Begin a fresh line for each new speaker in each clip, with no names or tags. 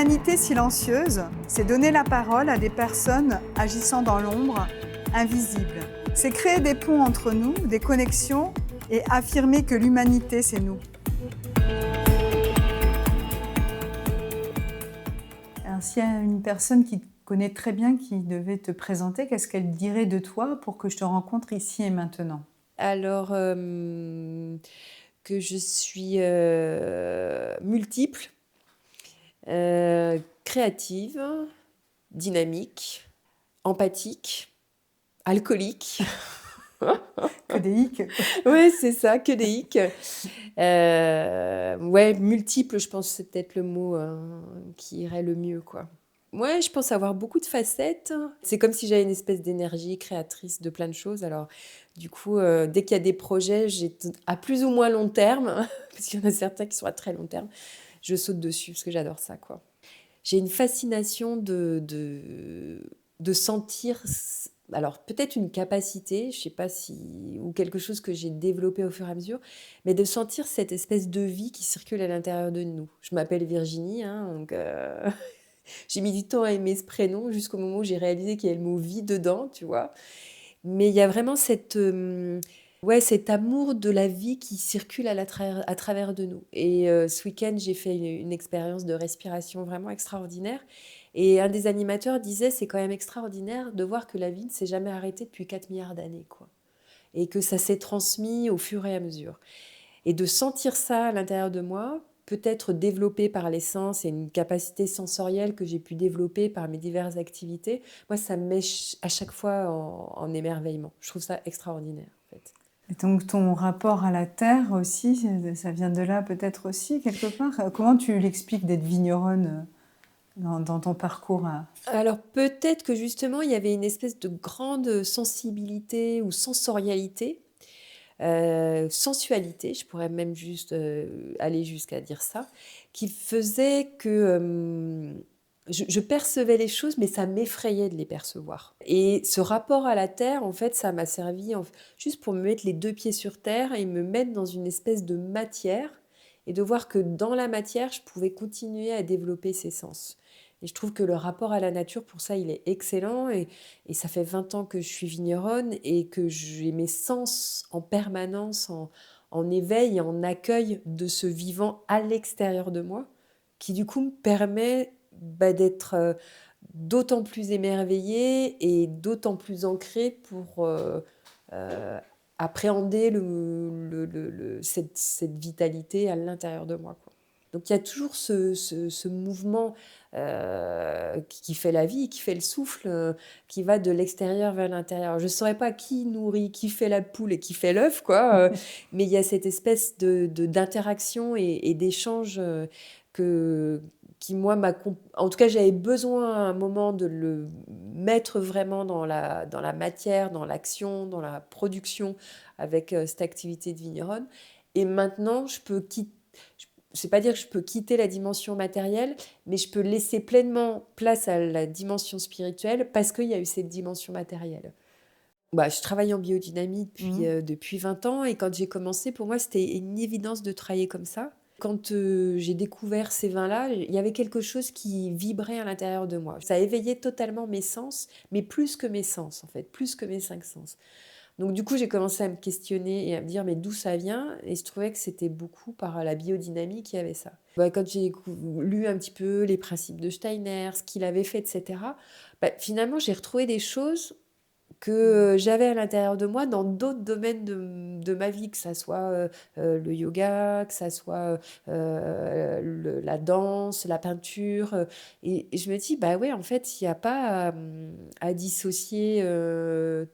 L'humanité silencieuse, c'est donner la parole à des personnes agissant dans l'ombre, invisibles. C'est créer des ponts entre nous, des connexions et affirmer que l'humanité, c'est nous. Alors, s'il y a une personne qui te connaît très bien, qui devait te présenter, qu'est-ce qu'elle dirait de toi pour que je te rencontre ici et maintenant?
Alors, que je suis, multiple, créative, dynamique, empathique, alcoolique.
Que des hicks.
Ouais, c'est ça, que des hicks. Ouais, multiple, je pense que c'est peut-être le mot, qui irait le mieux, quoi. Ouais, je pense avoir beaucoup de facettes. C'est comme si j'avais une espèce d'énergie créatrice de plein de choses. Alors, du coup, dès qu'il y a des projets, à plus ou moins long terme, parce qu'il y en a certains qui sont à très long terme, je saute dessus parce que j'adore ça, quoi. J'ai une fascination de sentir, alors peut-être une capacité, je sais pas si, ou quelque chose que j'ai développé au fur et à mesure, mais de sentir cette espèce de vie qui circule à l'intérieur de nous. Je m'appelle Virginie, hein, donc j'ai mis du temps à aimer ce prénom jusqu'au moment où j'ai réalisé qu'il y avait le mot vie dedans, tu vois. Mais il y a vraiment ouais, cet amour de la vie qui circule à travers de nous. Et ce week-end, j'ai fait une expérience de respiration vraiment extraordinaire. Et un des animateurs disait, c'est quand même extraordinaire de voir que la vie ne s'est jamais arrêtée depuis 4 milliards d'années, quoi. Et que ça s'est transmis au fur et à mesure. Et de sentir ça à l'intérieur de moi, peut-être développé par les sens et une capacité sensorielle que j'ai pu développer par mes diverses activités, moi, ça me met à chaque fois en émerveillement. Je trouve ça extraordinaire, en fait.
Et donc ton rapport à la terre aussi, ça vient de là peut-être aussi quelque part. Comment tu l'expliques d'être vigneronne dans ton parcours
Alors peut-être que justement, il y avait une espèce de grande sensibilité ou sensorialité, sensualité, je pourrais même juste aller jusqu'à dire ça, qui faisait que je percevais les choses, mais ça m'effrayait de les percevoir. Et ce rapport à la terre, en fait, ça m'a servi juste pour me mettre les deux pieds sur terre et me mettre dans une espèce de matière et de voir que dans la matière, je pouvais continuer à développer ces sens. Et je trouve que le rapport à la nature, pour ça, il est excellent. Et ça fait 20 ans que je suis vigneronne et que j'ai mes sens en permanence en éveil et en accueil de ce vivant à l'extérieur de moi, qui du coup me permet d'être d'autant plus émerveillée et d'autant plus ancrée pour euh, appréhender cette vitalité à l'intérieur de moi, quoi. Donc il y a toujours ce mouvement qui fait la vie, qui fait le souffle, qui va de l'extérieur vers l'intérieur. Je ne saurais pas qui nourrit, qui fait la poule et qui fait l'œuf, quoi. Mais il y a cette espèce d'interaction et d'échange que, qui, moi, en tout cas, j'avais besoin à un moment de le mettre vraiment dans la matière, dans l'action, dans la production avec cette activité de vigneronne. Et maintenant, je peux quitter. Je ne sais pas dire que je peux quitter la dimension matérielle, mais je peux laisser pleinement place à la dimension spirituelle parce qu'il y a eu cette dimension matérielle. Bah, je travaille en biodynamie
Mhm.
depuis 20 ans et quand j'ai commencé, pour moi, c'était une évidence de travailler comme ça. Quand j'ai découvert ces vins-là, il y avait quelque chose qui vibrait à l'intérieur de moi. Ça éveillait totalement mes sens, mais plus que mes sens, en fait, plus que mes 5 sens. Donc du coup, j'ai commencé à me questionner et à me dire mais d'où ça vient? Et je trouvais que c'était beaucoup par la biodynamie qui avait ça. Bah, quand j'ai lu un petit peu les principes de Steiner, ce qu'il avait fait, etc., bah, finalement, j'ai retrouvé des choses que j'avais à l'intérieur de moi dans d'autres domaines de ma vie, que ça soit le yoga, que ça soit la danse, la peinture. Et je me dis, bah ouais, en fait, il n'y a pas à dissocier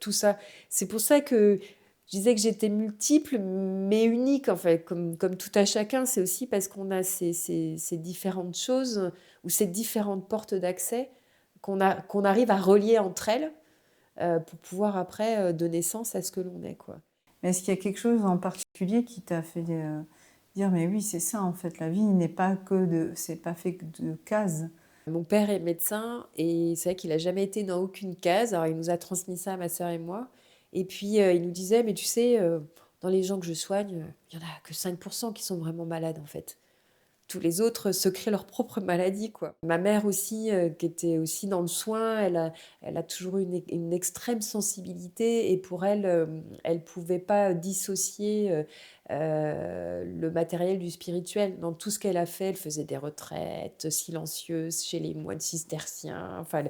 tout ça. C'est pour ça que je disais que j'étais multiple, mais unique, en fait, comme tout à chacun. C'est aussi parce qu'on a ces différentes choses ou ces différentes portes d'accès qu'on arrive à relier entre elles pour pouvoir après donner sens à ce que l'on est, quoi.
Mais est-ce qu'il y a quelque chose en particulier qui t'a fait dire mais oui, c'est ça en fait, la vie n'est pas c'est pas fait que de cases.
Mon père est médecin et c'est vrai qu'il n'a jamais été dans aucune case. Alors, il nous a transmis ça, ma sœur et moi. Et puis, il nous disait, mais tu sais, dans les gens que je soigne, il n'y en a que 5% qui sont vraiment malades, en fait. Tous les autres se créent leur propre maladie, quoi. Ma mère aussi, qui était aussi dans le soin, elle a toujours eu une extrême sensibilité et pour elle, elle pouvait pas dissocier, le matériel du spirituel. Dans tout ce qu'elle a fait, elle faisait des retraites silencieuses chez les moines cisterciens, enfin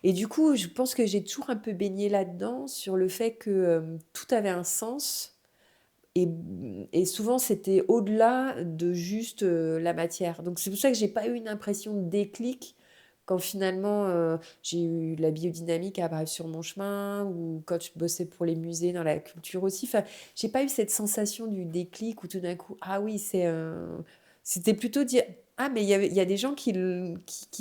et du coup, je pense que j'ai toujours un peu baigné là-dedans sur le fait que, tout avait un sens et et souvent, c'était au-delà de juste, la matière. Donc c'est pour ça que j'ai pas eu une impression de déclic quand finalement, j'ai eu la biodynamique à apparaître sur mon chemin ou quand je bossais pour les musées dans la culture aussi. Enfin, j'ai pas eu cette sensation du déclic où tout d'un coup: «Ah oui, c'était plutôt dire: «Ah mais il y a des gens qui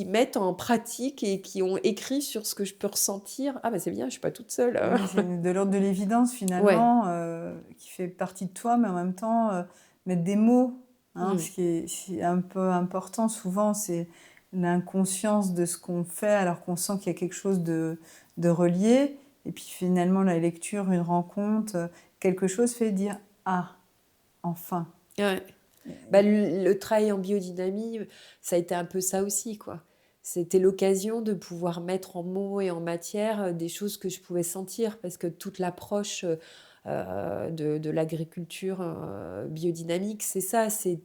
mettent en pratique et qui ont écrit sur ce que je peux ressentir. Ah bah, c'est bien, je suis pas toute seule, hein».
Oui, c'est de l'ordre de l'évidence
Ouais.
finalement, qui fait partie de toi, mais en même temps, mettre des mots, hein,
Mmh.
ce qui est un peu important souvent, c'est l'inconscience de ce qu'on fait alors qu'on sent qu'il y a quelque chose de relié et puis finalement la lecture, une rencontre, quelque chose fait dire: «Ah, enfin!»
Ouais. Bah, le travail en biodynamie, ça a été un peu ça aussi, quoi. C'était l'occasion de pouvoir mettre en mots et en matière, des choses que je pouvais sentir parce que toute l'approche, de l'agriculture, biodynamique, c'est ça, c'est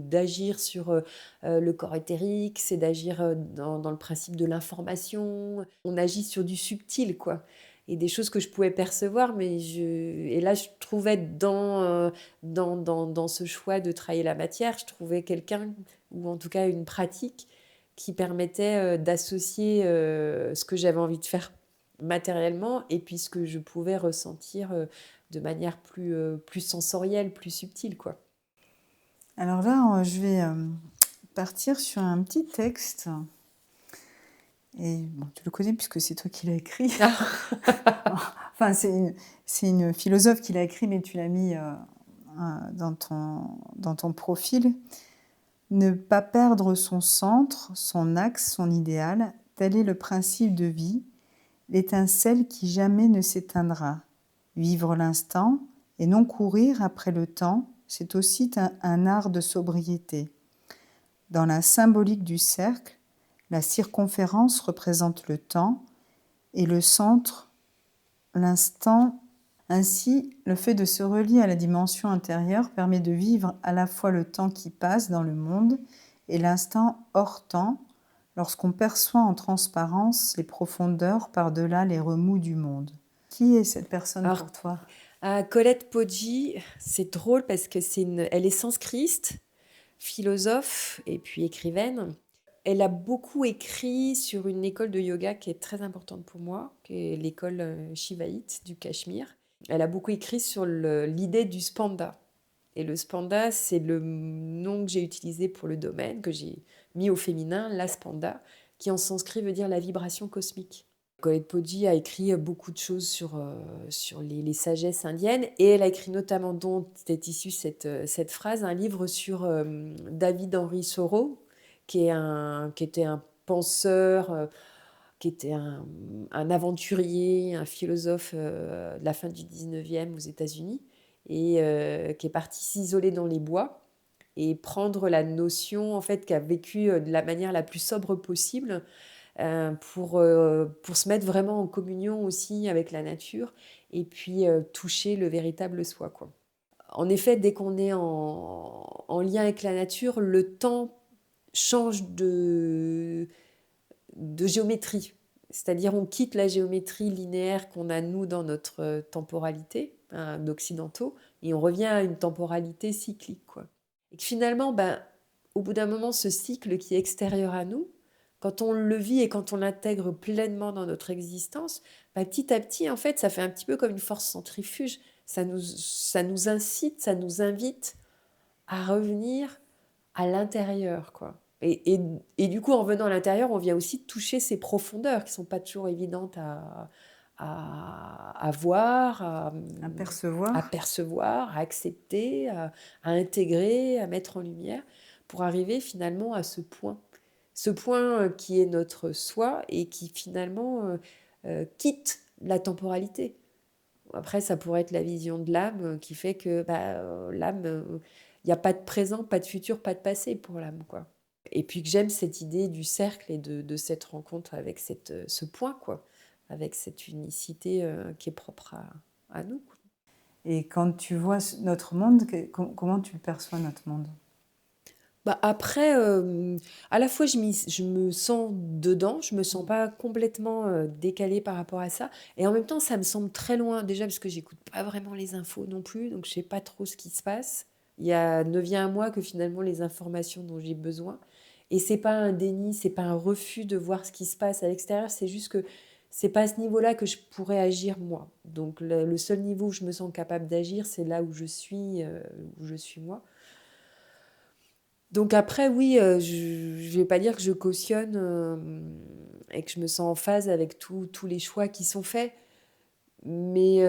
d'agir sur, le corps éthérique, c'est d'agir, dans le principe de l'information. On agit sur du subtil, quoi et des choses que je pouvais percevoir mais et là, je trouvais dans ce choix de travailler la matière, je trouvais quelqu'un, ou en tout cas une pratique, qui permettait d'associer ce que j'avais envie de faire matériellement et puis ce que je pouvais ressentir de manière plus sensorielle, plus subtile, quoi.
Alors là, je vais, partir sur un petit texte et bon, tu le connais puisque c'est toi qui l'as écrit. Enfin, c'est une philosophe qui l'a écrit, mais tu l'as mis, dans ton profil. Ne pas perdre son centre, son axe, son idéal, tel est le principe de vie, l'étincelle qui jamais ne s'éteindra. Vivre l'instant et non courir après le temps, c'est aussi un art de sobriété. Dans la symbolique du cercle, la circonférence représente le temps et le centre, l'instant. Ainsi, le fait de se relier à la dimension intérieure permet de vivre à la fois le temps qui passe dans le monde et l'instant hors temps, lorsqu'on perçoit en transparence les profondeurs par-delà les remous du monde. Qui est cette personne
Alors,
pour toi?
Colette Poggi, c'est drôle parce que elle est sanskriste, philosophe et puis écrivaine. Elle a beaucoup écrit sur une école de yoga qui est très importante pour moi, qui est l'école Shivaïte du Cachemire. Elle a beaucoup écrit sur l'idée du spanda. Et le spanda, c'est le nom que j'ai utilisé pour le domaine, que j'ai mis au féminin, la spanda, qui en sanskrit veut dire la vibration cosmique. Colette Poggi a écrit beaucoup de choses sur les sagesses indiennes et elle a écrit notamment, dont est issue cette phrase, un livre sur David Henry Thoreau, qui était un penseur, qui était un aventurier, un philosophe de la fin du 19e aux États-Unis et qui est parti s'isoler dans les bois et prendre la notion, en fait, qu'a vécu de la manière la plus sobre possible pour se mettre vraiment en communion aussi avec la nature et puis toucher le véritable soi, quoi. En effet, dès qu'on est en lien avec la nature, le temps change de géométrie. C'est-à-dire on quitte la géométrie linéaire qu'on a, nous, dans notre temporalité, hein, d'occidentaux, et on revient à une temporalité cyclique, quoi. Et que finalement, ben, au bout d'un moment, ce cycle qui est extérieur à nous, quand on le vit et quand on l'intègre pleinement dans notre existence, ben, petit à petit, en fait, ça fait un petit peu comme une force centrifuge. Ça nous incite, ça nous invite à revenir à l'intérieur, quoi. Et du coup, en venant à l'intérieur, on vient aussi toucher ces profondeurs qui ne sont pas toujours évidentes à voir, à
Apercevoir.
percevoir, à accepter, à intégrer, à mettre en lumière, pour arriver finalement à ce point qui est notre soi et qui finalement quitte la temporalité. Après, ça pourrait être la vision de l'âme qui fait que l'âme, il n'y a pas de présent, pas de futur, pas de passé pour l'âme, quoi. Et puis que j'aime cette idée du cercle et de cette rencontre avec ce point, quoi, avec cette unicité qui est propre à nous, quoi.
Et quand tu vois notre monde, comment tu le perçois, notre monde?
Après, à la fois, je me sens dedans, je me sens pas complètement décalée par rapport à ça. Et en même temps, ça me semble très loin, déjà parce que j'écoute pas vraiment les infos non plus, donc je sais pas trop ce qui se passe. Ne vient à moi que finalement les informations dont j'ai besoin. Et c'est pas un déni, c'est pas un refus de voir ce qui se passe à l'extérieur, c'est juste que c'est pas à ce niveau-là que je pourrais agir moi. Donc le seul niveau où je me sens capable d'agir, c'est là où je suis moi. Donc après, oui, je vais pas dire que je cautionne et que je me sens en phase avec tous les choix qui sont faits. Mais,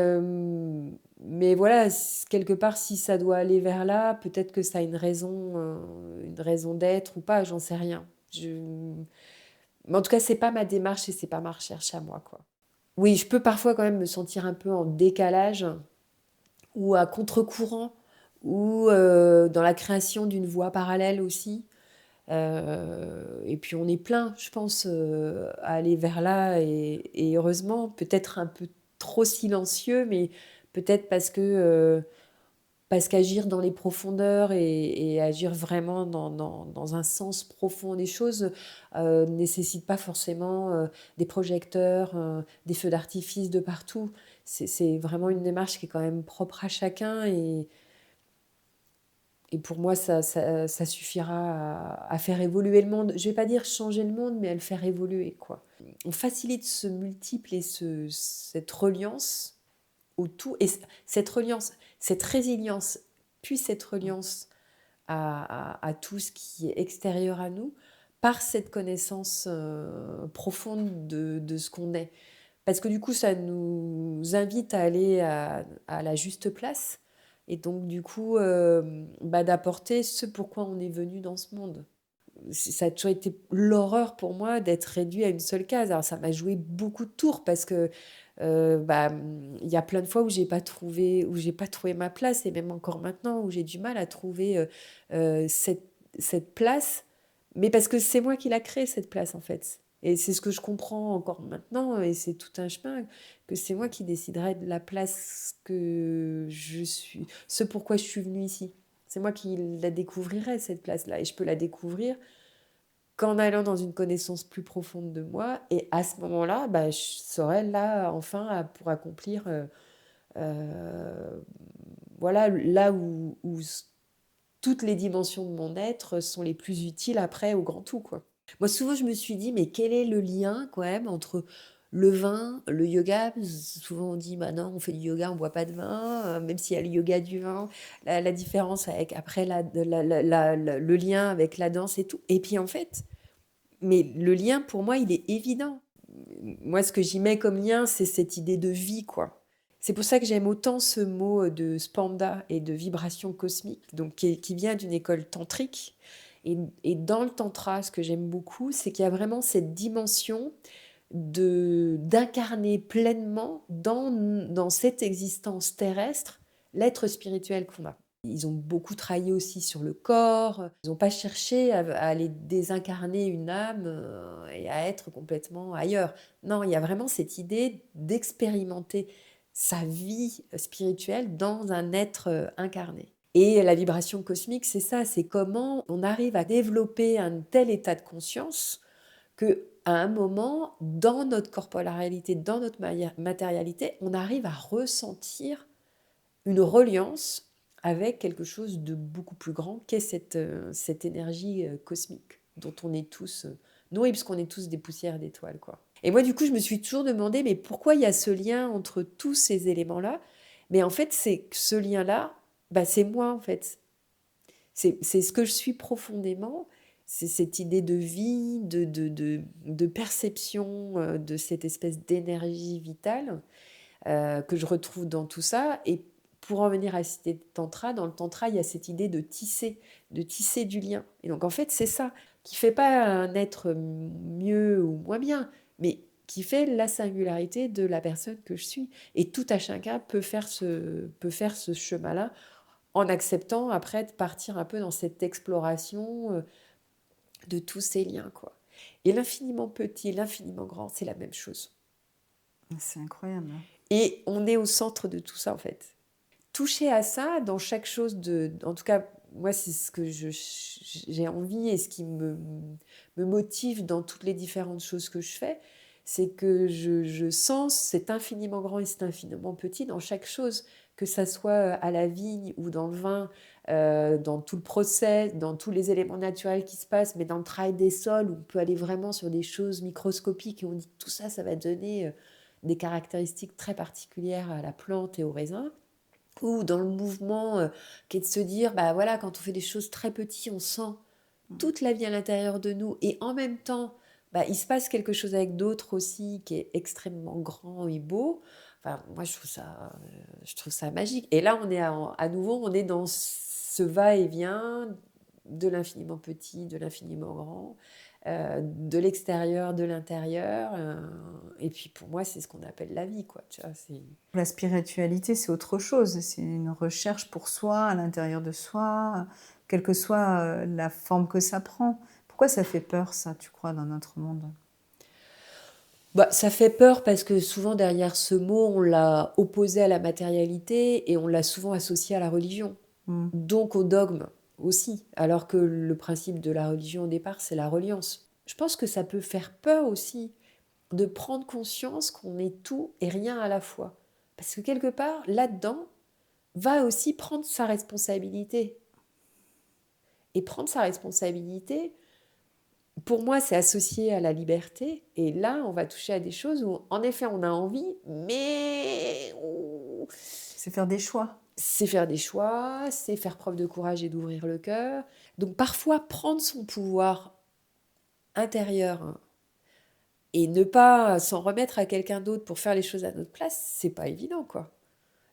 mais voilà, quelque part, si ça doit aller vers là, peut-être que ça a une raison d'être ou pas, j'en sais rien. Mais en tout cas, c'est pas ma démarche et c'est pas ma recherche à moi, quoi. Oui, je peux parfois quand même me sentir un peu en décalage ou à contre-courant ou dans la création d'une voie parallèle aussi. Et puis on est plein, je pense, à aller vers là et heureusement, peut-être un peu trop silencieux, mais peut-être parce qu'agir dans les profondeurs et agir vraiment dans un sens profond des choses nécessite pas forcément des projecteurs, des feux d'artifice de partout. C'est vraiment une démarche qui est quand même propre à chacun et pour moi, ça suffira à faire évoluer le monde. Je vais pas dire changer le monde, mais à le faire évoluer, quoi. On facilite ce multiple et cette reliance au tout. Et cette reliance, cette résilience, puis cette reliance à tout ce qui est extérieur à nous, par cette connaissance profonde de ce qu'on est. Parce que du coup, ça nous invite à aller à la juste place et donc du coup d'apporter ce pourquoi on est venu dans ce monde. Ça a toujours été l'horreur pour moi d'être réduit à une seule case. Alors ça m'a joué beaucoup de tours parce que il y a plein de fois où j'ai pas trouvé ma place et même encore maintenant où j'ai du mal à trouver cette place, mais parce que c'est moi qui l'a créée cette place en fait. Et c'est ce que je comprends encore maintenant, et c'est tout un chemin, que c'est moi qui déciderai de la place que je suis, ce pourquoi je suis venue ici. C'est moi qui la découvrirai, cette place-là. Et je peux la découvrir qu'en allant dans une connaissance plus profonde de moi. Et à ce moment-là, je serai là, enfin, pour accomplir, euh, voilà, là où toutes les dimensions de mon être sont les plus utiles après au grand tout, quoi. Moi, souvent, je me suis dit, mais quel est le lien, quand même, entre le vin, le yoga? Souvent, on dit, bah non, on fait du yoga, on boit pas de vin, même s'il y a le yoga du vin. La différence avec, après, le lien avec la danse et tout. Et puis, en fait, mais le lien, pour moi, il est évident. Moi, ce que j'y mets comme lien, c'est cette idée de vie, quoi. C'est pour ça que j'aime autant ce mot de spanda et de vibration cosmique, donc qui vient d'une école tantrique. Et dans le tantra, ce que j'aime beaucoup, c'est qu'il y a vraiment cette dimension d'incarner pleinement dans cette existence terrestre l'être spirituel qu'on a. Ils ont beaucoup travaillé aussi sur le corps. Ils n'ont pas cherché à aller désincarner une âme et à être complètement ailleurs. Non, il y a vraiment cette idée d'expérimenter sa vie spirituelle dans un être incarné. Et la vibration cosmique, c'est ça, c'est comment on arrive à développer un tel état de conscience que à un moment, dans notre corporalité, dans notre matérialité, on arrive à ressentir une reliance avec quelque chose de beaucoup plus grand qu'est cette énergie cosmique dont on est tous nourris, puisqu'on est tous des poussières d'étoiles, quoi. Et moi, du coup, je me suis toujours demandé, mais pourquoi il y a ce lien entre tous ces éléments-là? Mais en fait, c'est que ce lien-là, c'est moi, en fait. C'est ce que je suis profondément. C'est cette idée de vie, de perception de cette espèce d'énergie vitale que je retrouve dans tout ça. Et pour en venir à cette idée de tantra, dans le tantra, il y a cette idée de tisser du lien. Et donc en fait, c'est ça qui fait pas un être mieux ou moins bien, mais qui fait la singularité de la personne que je suis. Et tout à chacun peut faire ce chemin-là en acceptant après de partir un peu dans cette exploration de tous ces liens, quoi. Et l'infiniment petit, l'infiniment grand, c'est la même chose.
C'est incroyable.
Et on est au centre de tout ça, en fait. Toucher à ça dans chaque chose en tout cas, moi, c'est ce que j'ai envie et ce qui me motive dans toutes les différentes choses que je fais, c'est que je sens cet infiniment grand et cet infiniment petit dans chaque chose, que ça soit à la vigne ou dans le vin, dans tout le process, dans tous les éléments naturels qui se passent, mais dans le travail des sols, où on peut aller vraiment sur des choses microscopiques et on dit que tout ça, ça va donner des caractéristiques très particulières à la plante et au raisin, ou dans le mouvement qui est de se dire, bah voilà, quand on fait des choses très petites, on sent toute la vie à l'intérieur de nous, et en même temps, bah, il se passe quelque chose avec d'autres aussi qui est extrêmement grand et beau. Enfin, moi, je trouve ça magique. Et là, on est à nouveau, on est dans ce va-et-vient de l'infiniment petit, de l'infiniment grand, de l'extérieur, de l'intérieur. Et puis pour moi, c'est ce qu'on appelle la vie, quoi. Tu vois,
La spiritualité, c'est autre chose. C'est une recherche pour soi, à l'intérieur de soi, quelle que soit la forme que ça prend. Pourquoi ça fait peur, ça, tu crois, dans notre monde?
Bah, ça fait peur parce que souvent derrière ce mot, on l'a opposé à la matérialité et on l'a souvent associé à la religion.
Mm.
Donc au dogme aussi, alors que le principe de la religion au départ, c'est la reliance. Je pense que ça peut faire peur aussi de prendre conscience qu'on est tout et rien à la fois. Parce que quelque part, là-dedans, va aussi prendre sa responsabilité. Et prendre sa responsabilité, pour moi, c'est associé à la liberté. Et là, on va toucher à des choses où, en effet, on a envie, mais
C'est faire des choix.
c'est faire des choix, c'est faire preuve de courage et d'ouvrir le cœur. Donc parfois, prendre son pouvoir intérieur, hein, et ne pas s'en remettre à quelqu'un d'autre pour faire les choses à notre place, c'est pas évident, quoi.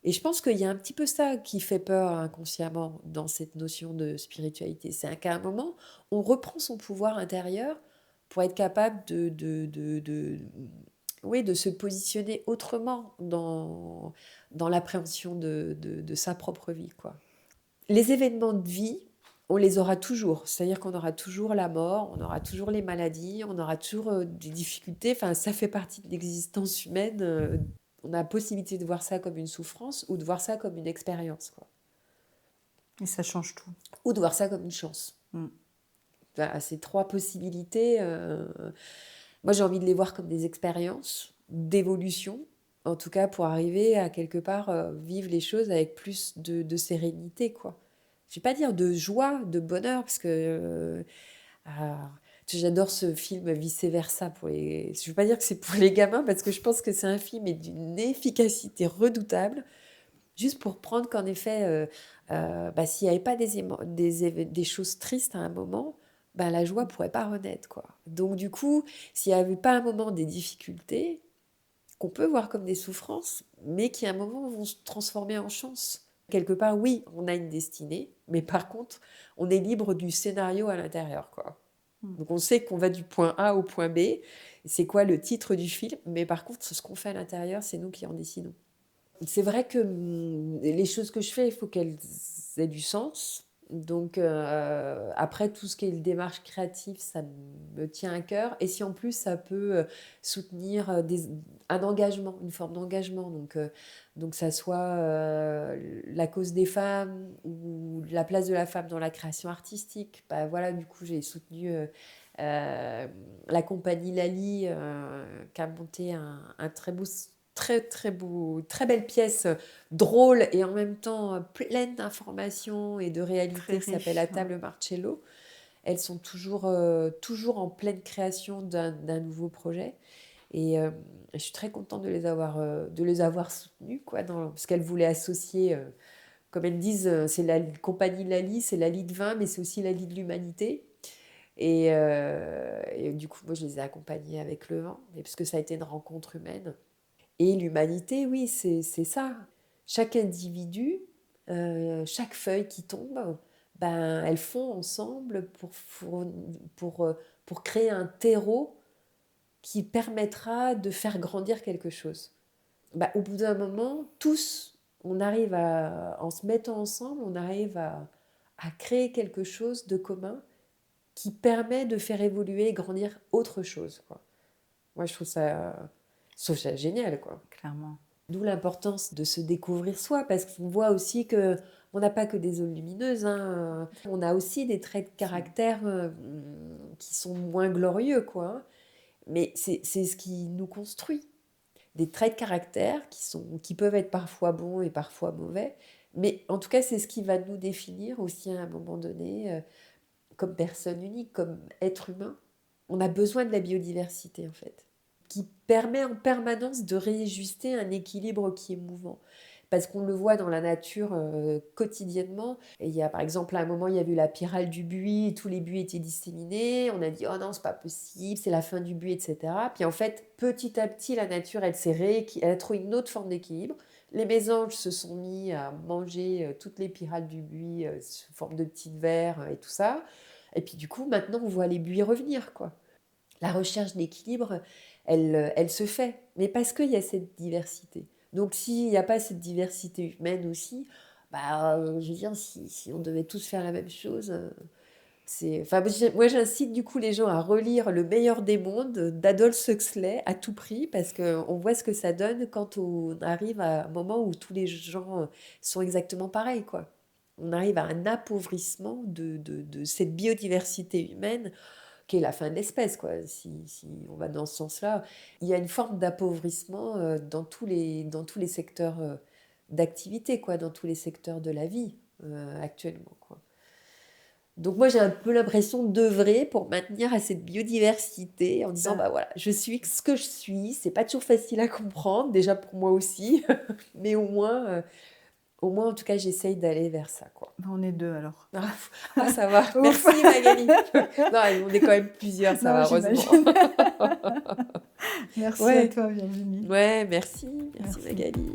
Et je pense qu'il y a un petit peu ça qui fait peur inconsciemment dans cette notion de spiritualité. C'est qu'à un moment, on reprend son pouvoir intérieur pour être capable oui, de se positionner autrement dans l'appréhension de sa propre vie, quoi. Les événements de vie, on les aura toujours. C'est-à-dire qu'on aura toujours la mort, on aura toujours les maladies, on aura toujours des difficultés. Enfin, ça fait partie de l'existence humaine. On a la possibilité de voir ça comme une souffrance ou de voir ça comme une expérience, quoi.
Et ça change tout.
Ou de voir ça comme une chance.
Mm.
Voilà, ces trois possibilités, moi j'ai envie de les voir comme des expériences d'évolution, en tout cas pour arriver à quelque part vivre les choses avec plus de sérénité, quoi. Je vais pas dire de joie, de bonheur, parce que j'adore ce film Vice Versa pour les. Je veux pas dire que c'est pour les gamins, parce que je pense que c'est un film et d'une efficacité redoutable, juste pour prendre qu'en effet, bah, s'il n'y avait pas des choses tristes à un moment, bah, la joie pourrait pas renaître, quoi. Donc du coup, s'il n'y avait pas un moment des difficultés, qu'on peut voir comme des souffrances, mais qui à un moment vont se transformer en chance. Quelque part, oui, on a une destinée, mais par contre, on est libre du scénario à l'intérieur, quoi. Donc on sait qu'on va du point A au point B, c'est quoi le titre du film, mais par contre, ce qu'on fait à l'intérieur, c'est nous qui en décidons. C'est vrai que les choses que je fais, il faut qu'elles aient du sens. Donc après, tout ce qui est le démarche créative, ça me tient à cœur. Et si en plus, ça peut soutenir un engagement, une forme d'engagement, donc ça soit la cause des femmes ou la place de la femme dans la création artistique, bah voilà, du coup, j'ai soutenu la compagnie Lali qui a monté un très beau très belle pièce, drôle et en même temps pleine d'informations et de
Très
réalité, qui s'appelle
riche.
La Table Marcello. Elles sont toujours en pleine création d'un nouveau projet. Et je suis très contente de les avoir soutenues, quoi, parce qu'elles voulaient associer, comme elles disent, c'est la compagnie Lali, c'est Lali de vin, mais c'est aussi Lali de l'humanité. Et du coup, moi, je les ai accompagnées avec le vin, parce que ça a été une rencontre humaine. Et l'humanité, oui, c'est ça. Chaque individu, chaque feuille qui tombe, ben, elles font ensemble pour créer un terreau qui permettra de faire grandir quelque chose. Au bout d'un moment, tous, on arrive en se mettant ensemble, on arrive à créer quelque chose de commun qui permet de faire évoluer et grandir autre chose, quoi. Moi, je trouve ça génial, quoi.
Clairement.
D'où l'importance de se découvrir soi, parce qu'on voit aussi que on n'a pas que des zones lumineuses, hein. On a aussi des traits de caractère qui sont moins glorieux, quoi. Mais c'est ce qui nous construit. Des traits de caractère qui peuvent être parfois bons et parfois mauvais, mais en tout cas, c'est ce qui va nous définir aussi à un moment donné, comme personne unique, comme être humain. On a besoin de la biodiversité, en fait, qui permet en permanence de réajuster un équilibre qui est mouvant. Parce qu'on le voit dans la nature quotidiennement. Et il y a, par exemple, à un moment, il y a eu la pyrale du buis, tous les buis étaient disséminés. On a dit, oh non, c'est pas possible, c'est la fin du buis, etc. Puis en fait, petit à petit, la nature, elle a trouvé une autre forme d'équilibre. Les mésanges se sont mis à manger toutes les pyrales du buis sous forme de petites vers et tout ça. Et puis du coup, maintenant, on voit les buis revenir, quoi. La recherche d'équilibre, elle se fait, mais parce qu'il y a cette diversité. Donc s'il n'y a pas cette diversité humaine aussi, je veux dire, si on devait tous faire la même chose, moi j'incite du coup les gens à relire Le meilleur des mondes d'Adolphe Huxley à tout prix, parce qu'on voit ce que ça donne quand on arrive à un moment où tous les gens sont exactement pareils, quoi. On arrive à un appauvrissement de cette biodiversité humaine qui est la fin de l'espèce, quoi. Si on va dans ce sens-là, il y a une forme d'appauvrissement dans tous les secteurs d'activité, quoi, dans tous les secteurs de la vie actuellement, quoi. Donc moi, j'ai un peu l'impression d'œuvrer pour maintenir à cette biodiversité en disant, voilà, je suis ce que je suis, c'est pas toujours facile à comprendre, déjà pour moi aussi, mais au moins, en tout cas, j'essaye d'aller vers ça, quoi.
On est deux alors.
Ça va. Merci Magali. Non, on est quand même plusieurs, ça va, heureusement.
Merci à toi Virginie.
Ouais, merci Magali.